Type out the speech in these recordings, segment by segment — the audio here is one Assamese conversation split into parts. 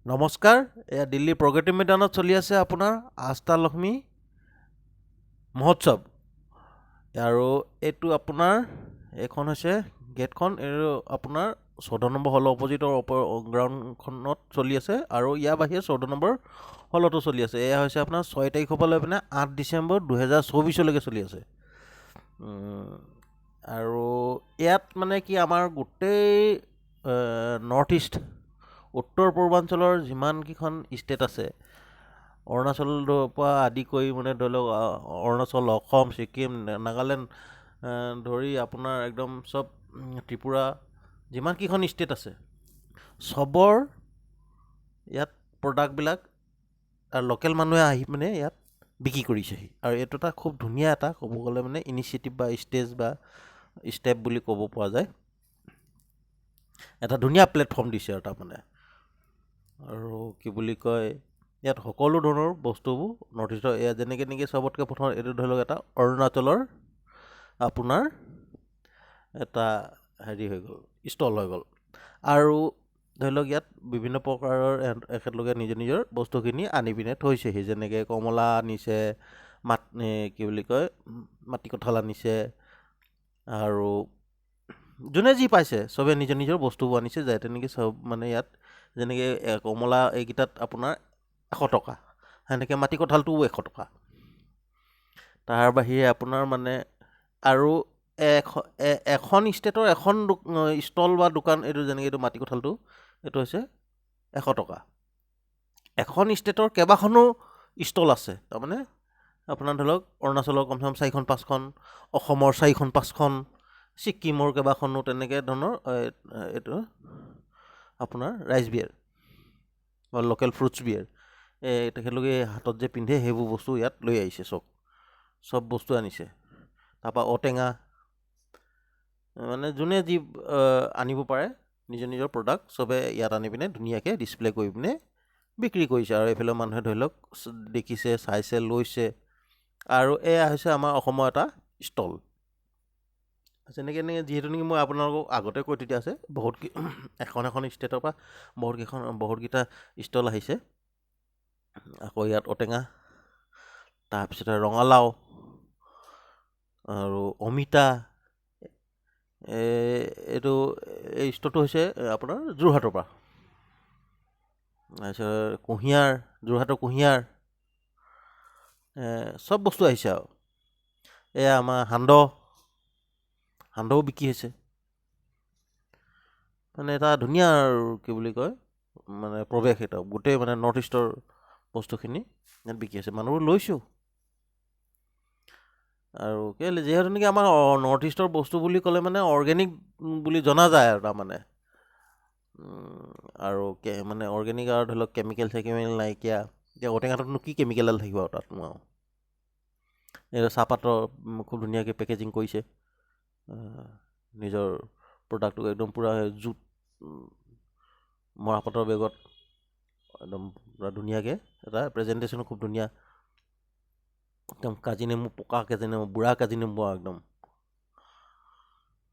নমস্কাৰ, এয়া দিল্লী প্ৰগতি মৈদানত চলি আছে আপোনাৰ আষ্টালক্ষ্মী মহোৎসৱ। আৰু এইটো আপোনাৰ এইখন হৈছে গেটখন, এইটো আপোনাৰ 14 নম্বৰ হলৰ অপজিটৰ গ্ৰাউণ্ডখনত চলি আছে আৰু ইয়াৰ বাহিৰে 14 নম্বৰ হলতো চলি আছে। এয়া হৈছে আপোনাৰ 6 তাৰিখৰ পৰা লৈ পিনে 8 ডিচেম্বৰ 2024লৈকে চলি আছে। আৰু ইয়াত মানে কি আমাৰ গোটেই নৰ্থ ইষ্ট উত্তৰ পূৰ্বাঞ্চলৰ যিমানকেইখন ষ্টেট আছে, অৰুণাচলৰ পৰা আদি কৰি মানে ধৰি লওক অৰুণাচল, অসম, ছিকিম, নাগালেণ্ড ধৰি আপোনাৰ একদম চব ত্ৰিপুৰা, যিমানকেইখন ষ্টেট আছে চবৰ ইয়াত প্ৰডাক্টবিলাক আৰু লোকেল মানুহে আহি মানে ইয়াত বিক্ৰী কৰিছেহি। আৰু এইটো এটা খুব ধুনীয়া এটা ক'ব গ'লে মানে ইনিচিয়েটিভ বা ষ্টেজ বা ষ্টেপ বুলি ক'ব পৰা যায়। এটা ধুনীয়া প্লেটফৰ্ম দিছে আৰু তাৰমানে। আৰু কি বুলি কয়, ইয়াত সকলো ধৰণৰ বস্তুবোৰ নৰ্থ ইষ্টৰ এয়া যেনেকৈ চবতকৈ প্ৰথম এইটো ধৰি লওক এটা অৰুণাচলৰ আপোনাৰ এটা হেৰি হৈ গ'ল, ষ্টল হৈ গ'ল। আৰু ধৰি লওক ইয়াত বিভিন্ন প্ৰকাৰৰ এখেতলোকে নিজৰ বস্তুখিনি আনি পিনে থৈছেহি, যেনেকৈ কমলা আনিছে, কি বুলি কয় মাটি কঁঠাল আনিছে, আৰু যোনে যি পাইছে চবে নিজৰ বস্তুবোৰ আনিছে। যায় তেনেকৈ চব মানে ইয়াত যেনেকৈ কমলা এইকেইটাত আপোনাৰ 100 টকা, সেনেকৈ মাটি কঁঠালটোও 100 টকা। তাৰ বাহিৰে আপোনাৰ মানে আৰু এখন ষ্টেটৰ এখন ষ্টল বা দোকান, এইটো যেনেকৈ এইটো মাটি কঁঠালটো এইটো হৈছে 100 টকা। এখন ষ্টেটৰ কেইবাখনো ষ্টল আছে, তাৰমানে আপোনাৰ ধৰি লওক অৰুণাচলৰ কমচে কম 4-5খন, অসমৰ 4-5খন, ছিকিমৰ কেইবাখনো, তেনেকৈ ধৰণৰ এইটো আপোনাৰ ৰাইচ বিয়েৰ বা লোকেল ফ্ৰুটছ বিয়েৰ, তেখেতলোকে হাতত যে পিন্ধে সেইবোৰ বস্তু ইয়াত লৈ আহিছে, চব বস্তু আনিছে। তাৰপৰা ঔটেঙা, মানে যোনে যি আনিব পাৰে নিজৰ প্ৰডাক্ট চবে ইয়াত আনি পিনে ধুনীয়াকৈ ডিছপ্লে কৰি পিনে বিক্ৰী কৰিছে। আৰু এইফালে মানুহে ধৰি লওক দেখিছে, চাইছে, লৈছে। আৰু এয়া হৈছে আমাৰ অসমৰ এটা ষ্টল। যেনেকৈ যিহেতু নেকি মই আপোনালোকক আগতে কৈ থৈ দিয়া আছে, এখন ষ্টেটৰ পৰা বহুতকেইটা ষ্টল আহিছে। আকৌ ইয়াত ঔটেঙা, তাৰপিছতে ৰঙালাও আৰু অমিতা। এই ষ্টলটো হৈছে আপোনাৰ যোৰহাটৰ পৰা। তাৰপিছত যোৰহাটৰ কুঁহিয়াৰ, চব বস্তু আহিছে। আৰু এয়া আমাৰ সান্দহও বিক্ৰী হৈছে। মানে এটা ধুনীয়া আৰু কি বুলি কয় মানে প্ৰৱেশ, এটা গোটেই মানে নৰ্থ ইষ্টৰ বস্তুখিনি ইয়াত বিক্ৰী হৈছে, মানুহবোৰ লৈছোঁ। আৰু কেলৈ, যিহেতু নেকি আমাৰ নৰ্থ ইষ্টৰ বস্তু বুলি ক'লে মানে অৰ্গেনিক বুলি জনা যায় আৰু তাৰমানে। আৰু মানে অৰ্গেনিক আৰু ধৰি লওক কেমিকেল নাইকিয়া। এতিয়া ঔটেঙাটোতনো কি কেমিকেল থাকিব আৰু তাতনো আৰু। এই চাহপাতৰ খুব ধুনীয়াকৈ পেকেজিং কৰিছে, নিজৰ প্ৰডাক্টটো একদম পূৰা জুত মৰাপাটৰ বেগত একদম পূৰা ধুনীয়াকৈ এটা প্ৰেজেণ্টেশ্যনো খুব ধুনীয়া। একদম কাজি নেমু, পকা কাজি নেমু, বুঢ়া কাজি নেমু, একদম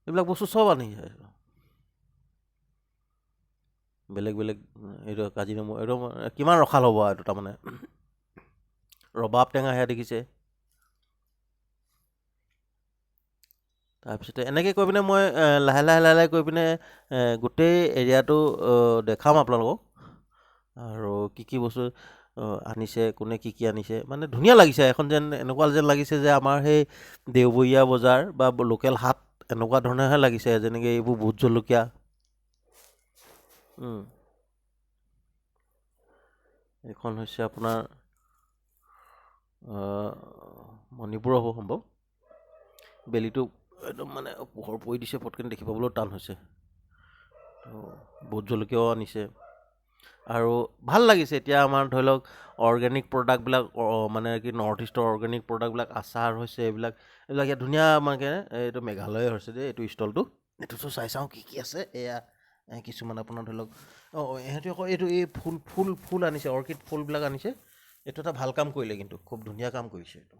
এইবিলাক বস্তু চব আনিছে। বেলেগ এইটো কাজি নেমু, এইটো কিমান ৰসাল হ'ব এইটো, তাৰমানে ৰবাব টেঙা সেয়া দেখিছে। তাৰপিছতে এনেকৈ কৈ পিনে মই লাহে লাহে কৈ পিনে গোটেই এৰিয়াটো দেখাম আপোনালোকক, আৰু কি বস্তু আনিছে, কোনে কি আনিছে। মানে ধুনীয়া লাগিছে, এখন এনেকুৱা যেন লাগিছে যে আমাৰ সেই দেওবৰীয়া বজাৰ বা লোকেল হাট এনেকুৱা ধৰণৰহে লাগিছে। যেনেকৈ এইবোৰ ভোট জলকীয়া, এইখন হৈছে আপোনাৰ মণিপুৰৰ হ'ব সম্ভৱ। বেলিটো একদম মানে পোহৰ পৰি দিছে, পটকনে দেখি পাবলৈও টান হৈছে। ভোট জলকীয়াও আনিছে। আৰু ভাল লাগিছে এতিয়া আমাৰ ধৰি লওক অৰ্গেনিক প্ৰডাক্টবিলাক, মানে কি নৰ্থ ইষ্টৰ অৰ্গেনিক প্ৰডাক্টবিলাক, আচাৰ হৈছে, এইবিলাক ইয়াত ধুনীয়া মানে। এইটো মেঘালয় হৈছে দেই, এইটো ষ্টলটো। এইটোতো চাই চাওঁ কি আছে। এয়া কিছুমান আপোনাৰ ধৰি লওক ইহঁতে আকৌ এই ফুল আনিছে, অৰ্কিড ফুলবিলাক আনিছে। এইটো এটা ভাল কাম কৰিলে, কিন্তু খুব ধুনীয়া কাম কৰিছে এইটো।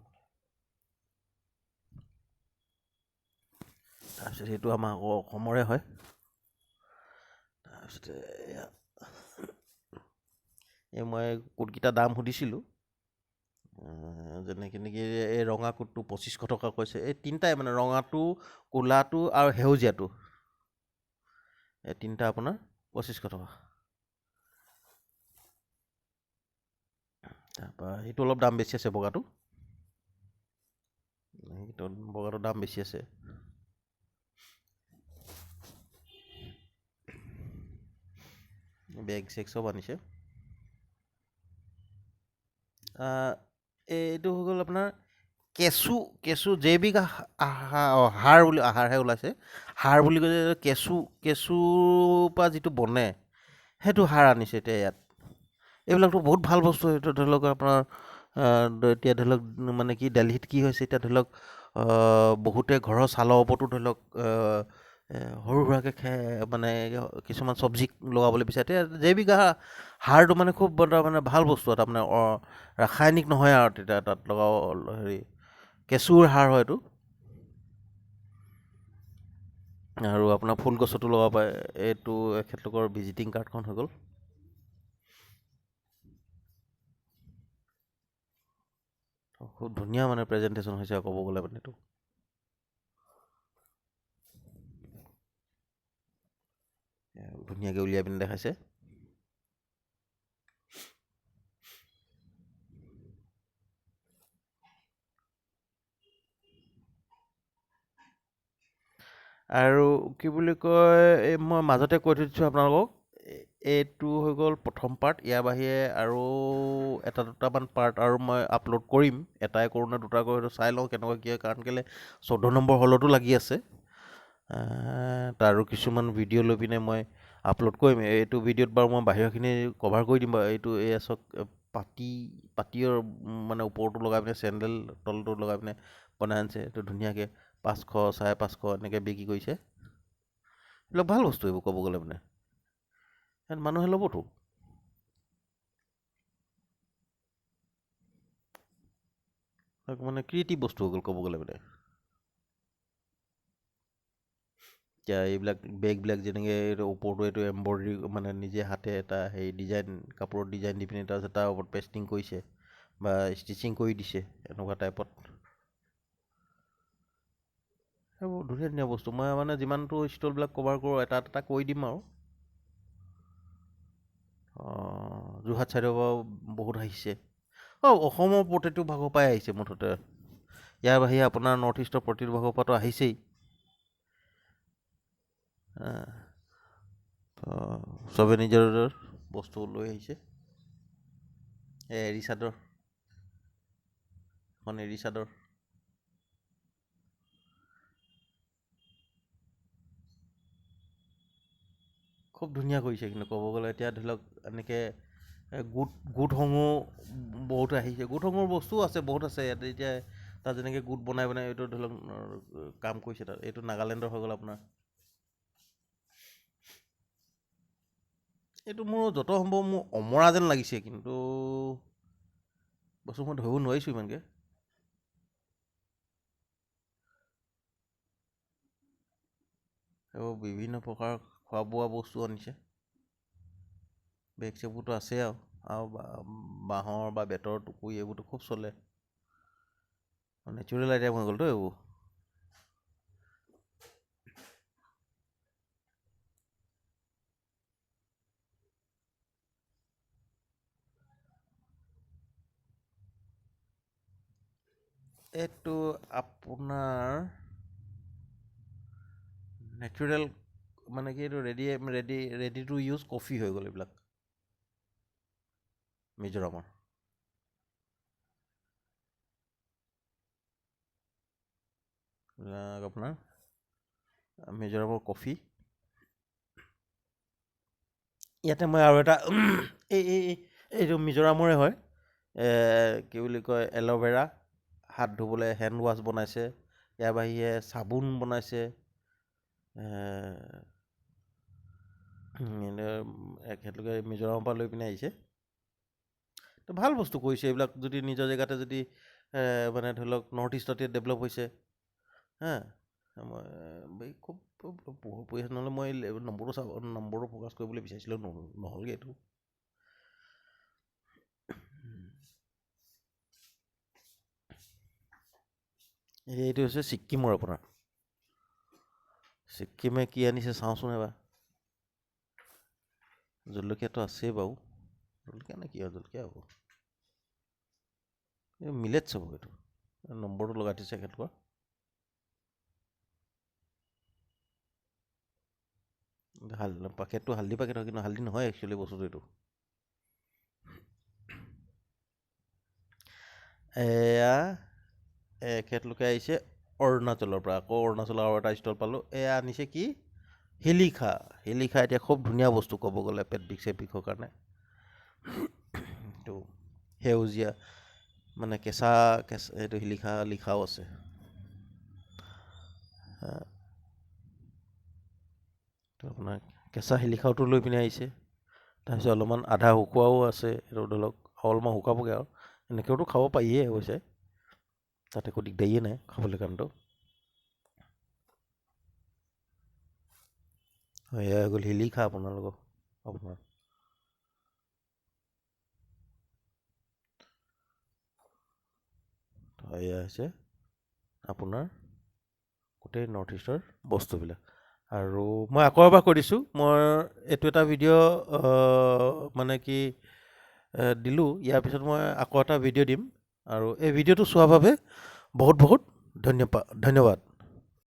তাৰপিছত সেইটো আমাৰ অসমৰে হয়। তাৰপিছতে এই মই কোটকেইটা দাম সুধিছিলোঁ, যেনেকৈ নেকি এই ৰঙা কোটটো 2500 টকা কৈছে। এই তিনিটাই মানে ৰঙাটো, ক'লাটো আৰু সেউজীয়াটো, এই তিনিটা আপোনাৰ 2500 টকা। তাৰপৰা সেইটো অলপ দাম বেছি আছে, বগাটো দাম বেছি আছে। বেগ চেগ চব আনিছে। এইটো হৈ গ'ল আপোনাৰ কেঁচু জৈৱিক সাৰ বুলি, আহাৰহে ওলাইছে, সাৰ বুলি কৈছে। কেঁচুৰ পৰা যিটো বনে সেইটো সাৰ আনিছে এতিয়া ইয়াত। এইবিলাকতো বহুত ভাল বস্তু। এইটো ধৰি লওক আপোনাৰ এতিয়া ধৰি লওক মানে কি দিল্লীত কি হৈছে এতিয়া ধৰি লওক, বহুতে ঘৰৰ ছালৰ ওপৰতো ধৰি লওক সৰু সুৰাকৈ মানে কিছুমান চব্জি লগাবলৈ বিচাৰে। এতিয়া জৈৱিক সাৰটো মানে খুব মানে ভাল বস্তু এটা, মানে ৰাসায়নিক নহয় আৰু তেতিয়া তাত লগাব হেৰি কেঁচুৰ সাৰ হয় এইটো। আৰু আপোনাৰ ফুলগছতো লগাব পাৰে। এইটো এখেতলোকৰ ভিজিটিং কাৰ্ডখন হৈ গ'ল। খুব ধুনীয়া মানে প্ৰেজেণ্টেশ্যন হৈছে ক'ব গ'লে মানে এইটো। ধুনীয়াকৈ উলিয়াই পিনি দেখাইছে। আৰু কি বুলি কয়, এই মই মাজতে কৈ থৈ দিছোঁ আপোনালোকক, এইটো হৈ গ'ল প্ৰথম পাৰ্ট। ইয়াৰ বাহিৰে আৰু এটা দুটামান পাৰ্ট আৰু মই আপলোড কৰিম। এটাই কৰোঁ নে দুটা কৰোঁ সেইটো চাই লওঁ কেনেকুৱা কি হয়, কাৰণ কেলৈ 14 নম্বৰ হলতো লাগি আছে। তাৰো কিছুমান ভিডিঅ' লৈ পিনে মই আপলোড কৰিম। এইটো ভিডিঅ'ত বাৰু মই বাহিৰৰখিনি কভাৰ কৰি দিম বাৰু। এইটো এই চাওক, পাতিৰ মানে ওপৰটো লগাই পিনে চেণ্ডেল তলটো লগাই পিনে বনাই আনিছে। এইটো ধুনীয়াকৈ 500, 550 এনেকৈ বিক্ৰী কৰিছে। এইবিলাক ভাল বস্তু, এইবোৰ ক'ব গ'লে মানে ইয়াত মানুহে ল'বতো। মানে ক্ৰিয়েটিভ বস্তু হৈ গ'ল ক'ব গ'লে মানে। এতিয়া এইবিলাক বেগবিলাক যেনেকৈ এইটো ওপৰটো এইটো এম্ব্ৰইডাৰী মানে নিজে হাতে এটা হেৰি ডিজাইন, কাপোৰত ডিজাইন দি পিনি তাৰপিছত তাৰ ওপৰত পেষ্টিং কৰিছে বা ষ্টিচিং কৰি দিছে, এনেকুৱা টাইপত। এইবোৰ ধুনীয়া ধুনীয়া বস্তু। মই মানে যিমানটো ষ্টলবিলাক কভাৰ কৰোঁ এটা এটা কৈ দিম আৰু। যোৰহাট ছাইডৰ পৰাও বহুত আহিছে। অসমৰ প্ৰতিটো ভাগৰ পৰাই আহিছে মুঠতে। ইয়াৰ বাহিৰে আপোনাৰ নৰ্থ ইষ্টৰ প্ৰতিটো ভাগৰ পৰাতো আহিছেই। চবে নিজৰ নিজৰ বস্তু লৈ আহিছে। এৰী চাদৰ, এখন এৰী চাদৰ খুব ধুনীয়া কৰিছে কিন্তু ক'ব গ'লে। এতিয়া ধৰি লওক এনেকৈ গোটসমূহ বহুত আহিছে। গোটসমূহৰ বস্তুও আছে, বহুত আছে ইয়াত। এতিয়া তাত যেনেকৈ গোট বনাই বনাই এইটো ধৰি লওক কাম কৰিছে তাত। এইটো নাগালেণ্ডৰ হৈ গ'ল আপোনাৰ। এইটো মোৰ যত সম্ভৱ মোৰ অমৰা যেন লাগিছে, কিন্তু বস্তু মই ধৰিব নোৱাৰিছোঁ ইমানকৈ। এইবোৰ বিভিন্ন প্ৰকাৰৰ খোৱা বোৱা বস্তু আনিছে। বেগ চেগবোৰতো আছেই আৰু বাঁহৰ বা বেতৰ টুকুৰি এইবোৰতো খুব চলে। নেচাৰেল আইটেম হৈ গ'লতো এইবোৰ। এইটো আপোনাৰ নেচাৰেল মানে কি, এইটো ৰেডি টু ইউজ কফি হৈ গ'ল এইবিলাক, মিজোৰামৰ। আপোনাৰ মিজোৰামৰ কফি। ইয়াতে মই আৰু এটা এইটো মিজোৰামৰে হয়, কি বুলি কয়, এল'ভেৰা হাত ধুবলৈ হেণ্ড ৱাছ বনাইছে। ইয়াৰ বাহিৰে চাবোন বনাইছে। এখেতলোকে মিজোৰামৰ পৰা লৈ পিনে আহিছে। তো ভাল বস্তু কৰিছে এইবিলাক। যদি নিজৰ জেগাতে যদি মানে ধৰি লওক নৰ্থ ইষ্টতে ডেভেলপ হৈছে, মই খুব পইচা নহ'লে মই নম্বৰটো ফ'কাছ কৰিবলৈ বিচাৰিছিলোঁ, নহ'লগৈ এইটো। এইটো হৈছে ছিক্কিমৰ আপোনাৰ ছিক্কিমে কি আনিছে চাওঁচোন এবাৰ জলকীয়াটো আছেই বাৰু জলকীয়া নে কি আৰু জলকীয়া হ'ব এই মিলেটছ হ'ব এইটো নম্বৰটো লগাই দিছে এখেতলোকৰ পেকেটটো হালধি পেকেট হয় কিন্তু হালধি নহয় একচুৱেলি বস্তুটো এইটো এয়া এখেতলোকে আহিছে অৰুণাচলৰ পৰা আকৌ অৰুণাচলৰ আৰু এটা ষ্টল পালোঁ এয়া আনিছে কি শিলিখা এতিয়া খুব ধুনীয়া বস্তু ক'ব গ'লে পেট বিষৰ কাৰণে এইটো সেউজীয়া মানে কেঁচা এইটো শিলিখা লিখাও আছে আপোনাৰ কেঁচা শিলিখাওটো লৈ পিনে আহিছে তাৰপিছত অলপমান আধা শুকোৱাও আছে এইটো ধৰি লওক অলপমান শুকাবগৈ আৰু এনেকৈওতো খাব পাৰিয়ে অৱশ্যে তাত একো দিগদাৰিয়ে নাই খাবলৈ কাৰণেতো এয়া হৈ গ'ল শিলিখা আপোনালোকৰ আপোনাৰ এয়া হৈছে আপোনাৰ গোটেই নৰ্থ ইষ্টৰ বস্তুবিলাক আৰু মই আকৌ এবাৰ কৈ দিছোঁ মই এইটো এটা ভিডিঅ' মানে কি দিলোঁ ইয়াৰ পিছত মই আকৌ এটা ভিডিঅ' দিম আৰু এই ভিডিঅ'টো চোৱাৰ বাবে বহুত ধন্যবাদ